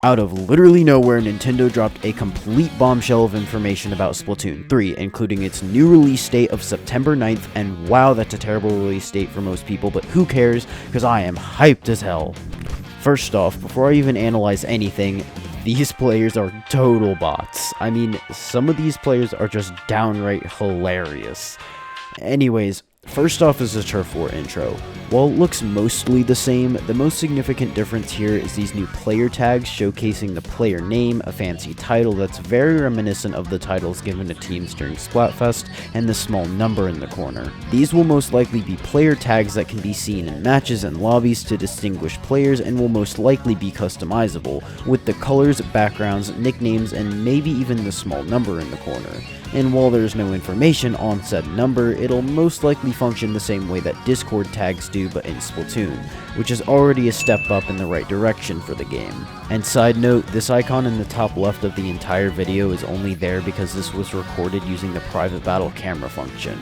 Out of literally nowhere, Nintendo dropped a complete bombshell of information about Splatoon 3, including its new release date of September 9th, and wow, that's a terrible release date for most people, but who cares, because I am hyped as hell. First off, before I even analyze anything, these players are total bots. I mean, some of these players are just downright hilarious. Anyways, first off is the Turf War intro. While it looks mostly the same, the most significant difference here is these new player tags showcasing the player name, a fancy title that's very reminiscent of the titles given to teams during Splatfest, and the small number in the corner. These will most likely be player tags that can be seen in matches and lobbies to distinguish players and will most likely be customizable, with the colors, backgrounds, nicknames, and maybe even the small number in the corner. And while there's no information on said number, it'll most likely function the same way that Discord tags do but in Splatoon, which is already a step up in the right direction for the game. And side note, this icon in the top left of the entire video is only there because this was recorded using the private battle camera function.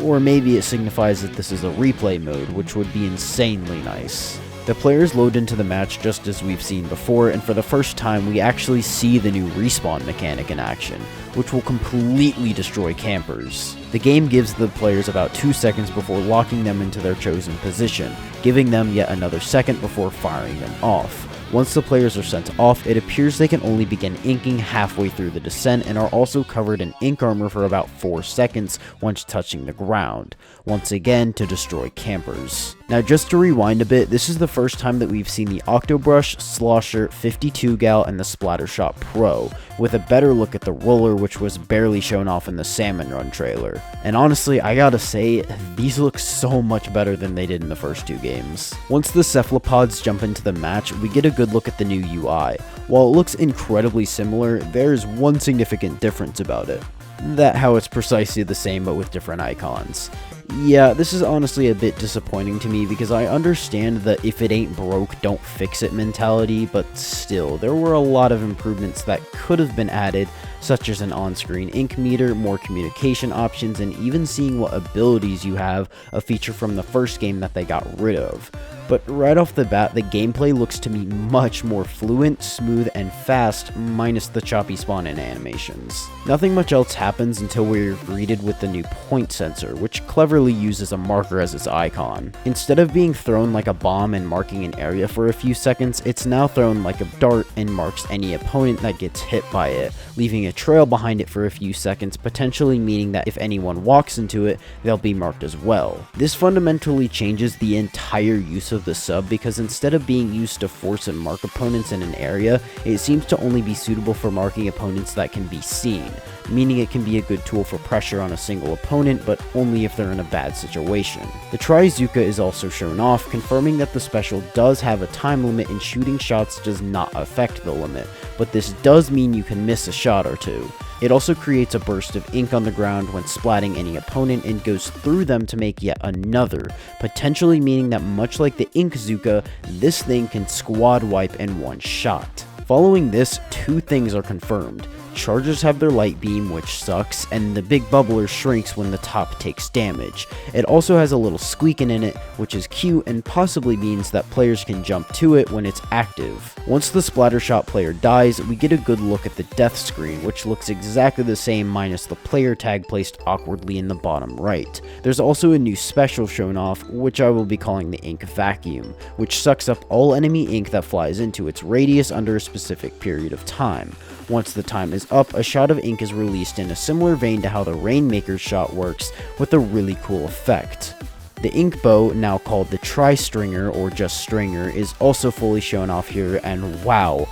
Or maybe it signifies that this is a replay mode, which would be insanely nice. The players load into the match just as we've seen before, and for the first time we actually see the new respawn mechanic in action, which will completely destroy campers. The game gives the players about 2 seconds before locking them into their chosen position, giving them yet another second before firing them off. Once the players are sent off, it appears they can only begin inking halfway through the descent and are also covered in ink armor for about 4 seconds once touching the ground, once again to destroy campers. Now just to rewind a bit, this is the first time that we've seen the Octobrush, Slosher, 52 Gal, and the Splattershot Pro, with a better look at the roller which was barely shown off in the Salmon Run trailer. And honestly, I gotta say, these look so much better than they did in the first 2 games. Once the cephalopods jump into the match, we get a good look at the new UI. While it looks incredibly similar, there's one significant difference about it. That how it's precisely the same but with different icons. Yeah, this is honestly a bit disappointing to me because I understand the if it ain't broke, don't fix it mentality, but still, there were a lot of improvements that could have been added, such as an on-screen ink meter, more communication options, and even seeing what abilities you have, a feature from the first game that they got rid of. But right off the bat, the gameplay looks to me much more fluent, smooth, and fast, minus the choppy spawn-in animations. Nothing much else happens until we're greeted with the new point sensor, which cleverly uses a marker as its icon. Instead of being thrown like a bomb and marking an area for a few seconds, it's now thrown like a dart and marks any opponent that gets hit by it, leaving a trail behind it for a few seconds, potentially meaning that if anyone walks into it, they'll be marked as well. This fundamentally changes the entire use of the sub because instead of being used to force and mark opponents in an area, it seems to only be suitable for marking opponents that can be seen, meaning it can be a good tool for pressure on a single opponent, but only if they're in a bad situation. The Trizuka is also shown off, confirming that the special does have a time limit and shooting shots does not affect the limit, but this does mean you can miss a shot or two. It also creates a burst of ink on the ground when splatting any opponent and goes through them to make yet another, potentially meaning that much like the Ink Zuka, this thing can squad wipe in one shot. Following this, 2 things are confirmed. Chargers have their light beam, which sucks, and the big bubbler shrinks when the top takes damage. It also has a little squeaking in it, which is cute and possibly means that players can jump to it when it's active. Once the Splattershot player dies, we get a good look at the death screen, which looks exactly the same minus the player tag placed awkwardly in the bottom right. There's also a new special shown off, which I will be calling the Ink Vacuum, which sucks up all enemy ink that flies into its radius under a specific period of time. Once the time is up, a shot of ink is released in a similar vein to how the Rainmaker's shot works, with a really cool effect. The ink bow, now called the Tri-Stringer or just Stringer, is also fully shown off here, and wow,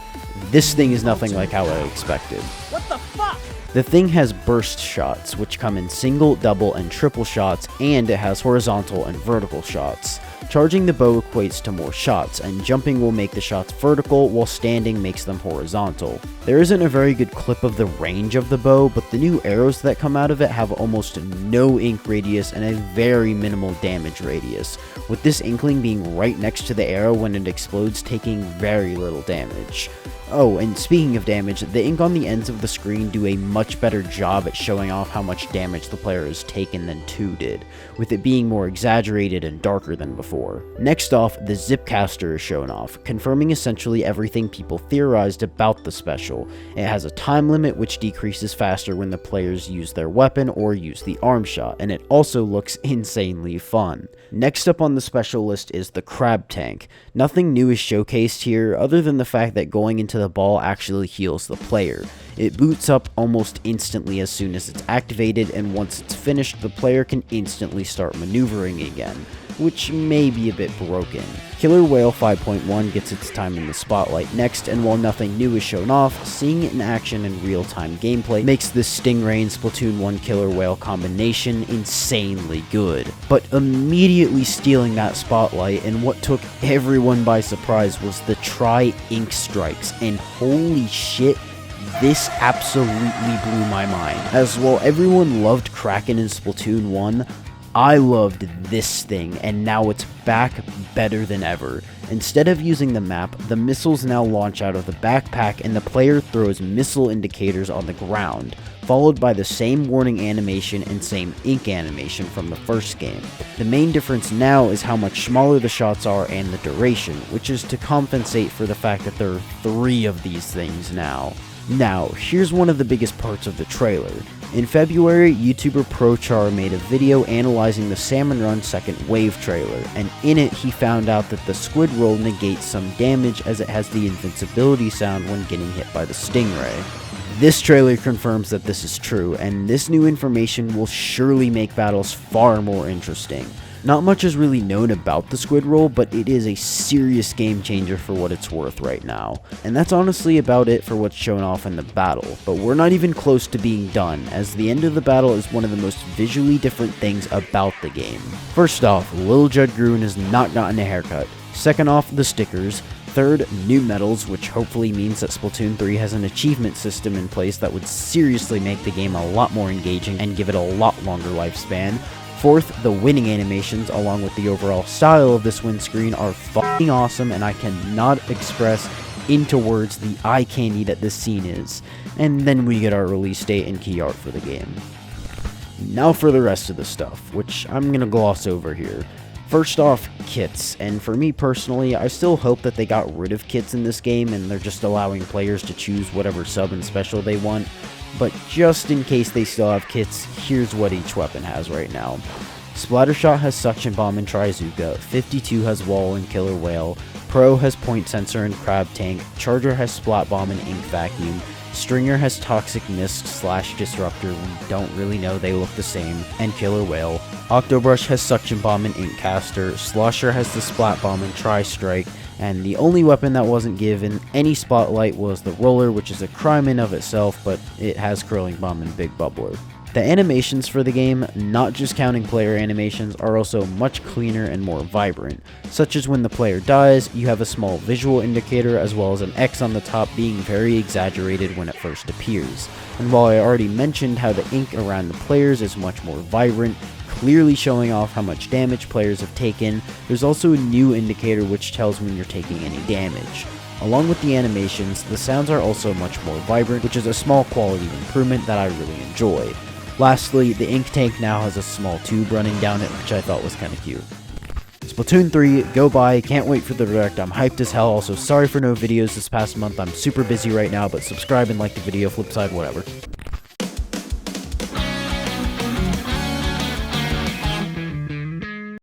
this thing is nothing like how I expected. What the fuck? The thing has burst shots, which come in single, double, and triple shots, and it has horizontal and vertical shots. Charging the bow equates to more shots, and jumping will make the shots vertical, while standing makes them horizontal. There isn't a very good clip of the range of the bow, but the new arrows that come out of it have almost no ink radius and a very minimal damage radius, with this inkling being right next to the arrow when it explodes taking very little damage. Oh, and speaking of damage, the ink on the ends of the screen do a much better job at showing off how much damage the player has taken than 2 did, with it being more exaggerated and darker than before. Next off, the Zipcaster is shown off, confirming essentially everything people theorized about the special. It has a time limit which decreases faster when the players use their weapon or use the arm shot, and it also looks insanely fun. Next up on the special list is the Crab Tank. Nothing new is showcased here other than the fact that going into the ball actually heals the player. It boots up almost instantly as soon as it's activated, and once it's finished, the player can instantly start maneuvering again, which may be a bit broken. Killer Whale 5.1 gets its time in the spotlight next, and while nothing new is shown off, seeing it in action in real-time gameplay makes this Stingray and Splatoon 1 Killer Whale combination insanely good. But immediately stealing that spotlight, and what took everyone by surprise, was the Tri-Ink Strikes, and holy shit, this absolutely blew my mind. As while everyone loved Kraken in Splatoon 1, I loved this thing, and now it's back better than ever. Instead of using the map, the missiles now launch out of the backpack and the player throws missile indicators on the ground, followed by the same warning animation and same ink animation from the first game. The main difference now is how much smaller the shots are and the duration, which is to compensate for the fact that there are 3 of these things now. Now, here's one of the biggest parts of the trailer. In February, YouTuber ProChar made a video analyzing the Salmon Run second wave trailer, and in it he found out that the squid roll negates some damage as it has the invincibility sound when getting hit by the Stingray. This trailer confirms that this is true, and this new information will surely make battles far more interesting. Not much is really known about the squid roll, but it is a serious game changer for what it's worth right now. And that's honestly about it for what's shown off in the battle, but we're not even close to being done, as the end of the battle is one of the most visually different things about the game. First off, Lil Judd Gruen has not gotten a haircut. Second off, the stickers. Third, new medals, which hopefully means that Splatoon 3 has an achievement system in place that would seriously make the game a lot more engaging and give it a lot longer lifespan. Fourth, the winning animations, along with the overall style of this win screen, are fucking awesome, and I cannot express into words the eye candy that this scene is. And then we get our release date and key art for the game. Now for the rest of the stuff, which I'm gonna gloss over here. First off, kits, and for me personally, I still hope that they got rid of kits in this game and they're just allowing players to choose whatever sub and special they want. But just in case they still have kits, here's what each weapon has right now. Splattershot has Suction Bomb and Trizooka, 52 has Wall and Killer Whale, Pro has Point Sensor and Crab Tank, Charger has Splat Bomb and Ink Vacuum, Stringer has Toxic Mist / Disruptor, we don't really know, they look the same, and Killer Whale. Octobrush has Suction Bomb and Ink Caster, Slosher has the Splat Bomb and Tri-Strike, and the only weapon that wasn't given any spotlight was the Roller, which is a crime in of itself, but it has Curling Bomb and Big Bubbler. The animations for the game, not just counting player animations, are also much cleaner and more vibrant, such as when the player dies, you have a small visual indicator as well as an X on the top being very exaggerated when it first appears. And while I already mentioned how the ink around the players is much more vibrant, clearly showing off how much damage players have taken, there's also a new indicator which tells when you're taking any damage. Along with the animations, the sounds are also much more vibrant, which is a small quality improvement that I really enjoy. Lastly, the ink tank now has a small tube running down it, which I thought was kinda cute. Splatoon 3, go buy, can't wait for the direct, I'm hyped as hell, also sorry for no videos this past month, I'm super busy right now, but subscribe and like the video, flip side, whatever.